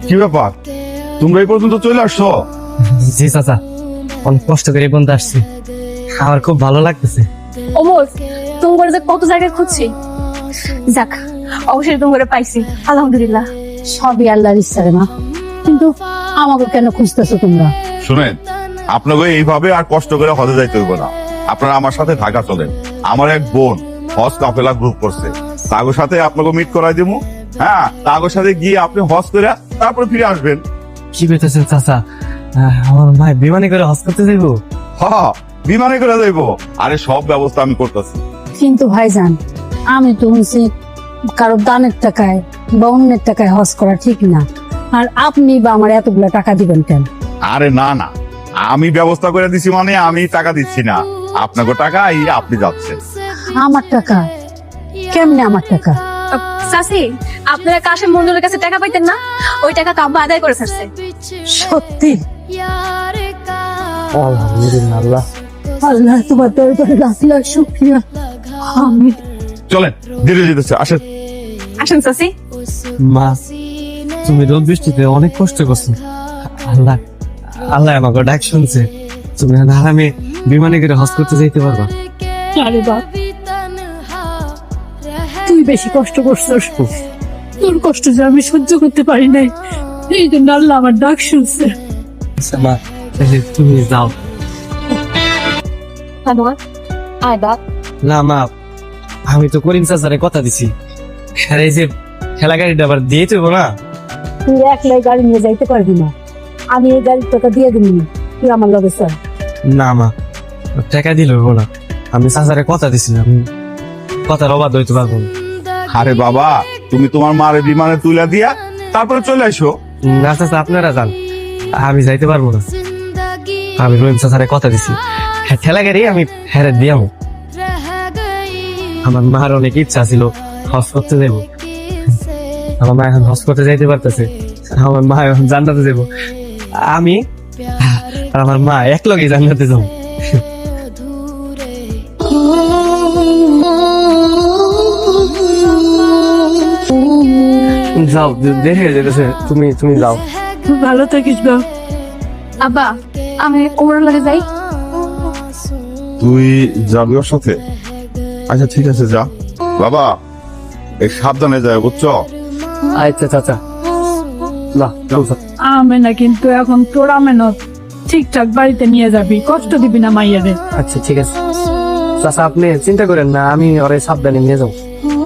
কি ব্যাপার, তোমরা এই পর্যন্ত চলে আসছো? জি চাচা, অনেক কষ্ট করে এই পর্যন্ত আসছি, আমার খুব ভালো লাগতেছে। ওমর, তোমার যে কত জায়গায় খুঁজছি, যাক অবশ্যই তোমার পাইছি, আলহামদুলিল্লাহ। সবই আল্লাহর ইচ্ছা রে মা, কিন্তু আমাকে কেন খুঁজতেছো তোমরা? শুনেন, আপনাকে এইভাবে আর কষ্ট করে হজে যাইতে হইব না। আপনারা আমার সাথে ঢাকা চলেন। আমার এক বোন হজ কাফেলা গ্রুপ করছে, তাগোর সাথে আপনাকে মিট করাই দেবো। হ্যাঁ, তাগোর সাথে গিয়ে আপনি হজ করে তারপরে ফিরে আসবেন। কি পেতেছেন চাচা? আমার ভাই বিমানে করে হজ করতে যাইবো? হ্যাঁ, বিমানে করে যাইবো। আরে সব ব্যবস্থা আমি করতেছি। কিন্তু ভাইজান, আমি তো শুনছি কারো দানের টাকায় বা অন্যের টাকায় হজ করা ঠিক না। আর আপনি বা আমার এতগুলো টাকা দিবেন কেন? আরে না না, আমি ব্যবস্থা করে দিছি মানে আমি টাকা দিচ্ছি না, আপনাকে টাকা আপনি যাচ্ছেন। আমার টাকা? কেমনে আমার টাকা? চাচি, আপনারা কাশেম মন্ডলের কাছে টাকা পাইতেন না? ওই টাকা তো আব্বা আদায় করে ছাড়ছে। সত্যি? আলহামদুলিল্লাহ। আল্লাহ আল্লাহ তোমার দরবারে লাখ লাখ শুকরিয়া। আমি চলেন, ধীরে যেতেছে, আসেন। আসেন চাচি। মা, তুমি রোদ বৃষ্টিতে অনেক কষ্ট করছো, আল্লাহ আল্লাহ আমাকে ডাক শুনছে। তুমি আরামে বিমানে করে হজ করতে যাইতে পারবা। আরে বাপ, তুই বেশি কষ্ট করছিস, তোর কষ্ট যে আমি সহ্য করতে পারি নাই, এই জন্য আল্লাহ আমার ডাক শুনছে। আচ্ছা মা, তাহলে তুমি যাও। না মা, আমি তো করিম চাচারে কথা দিছি, আর এই যে খেলা গাড়িটা আবার দিয়ে দেবো না। তুই একলাই গাড়ি নিয়ে যাইতে পারবি না, আমি এই গাড়ির টাকা দিয়ে দিবি, তুই আমার লগে চল। না মা, টাকা দিলে হবো না, আমি চাচারে কথা দিছিলাম, কথার অবাধ হইতে পারবো না। আরে বাবা, তুমি তোমার মারে বিমানে তুলে দিয়া তারপরে চলে আসো। না চাচা, আপনারা যান, আমি যাইতে পারবো না। আমি রহিম চাচারে কথা দিছি, ঠেলা গাড়ি আমি হেরে দিয়াম। আমার মার অনেক ইচ্ছা ছিল হজ করতে যাইব, আমার মা এখন হজ করতে যাইতে পারতেছে, আমার মা এখন জান্নাতে যাবো, আমি আর আমার মা এক লগে জান্নাতে যাবো। যাও, দেখে যেতেছে, তুমি যাও। ভালো থাকিস বাপ। আব্বা, আমি ওমরের লাগে যাই। তুই যাবি ওর সাথে? আচ্ছা ঠিক আছে, যা বাবা, এই সাবধানে যায়, বুঝছো? আচ্ছা চাচা, যাও চাচা। আমেনা, কিন্তু এখন তোর আমেনত ঠিকঠাক বাড়িতে নিয়ে যাবি, কষ্ট দিবি না মাইয়ারে। আচ্ছা ঠিক আছে চাচা, আপনি চিন্তা করেন না, আমি ওরে সাবধানে নিয়ে যাবো।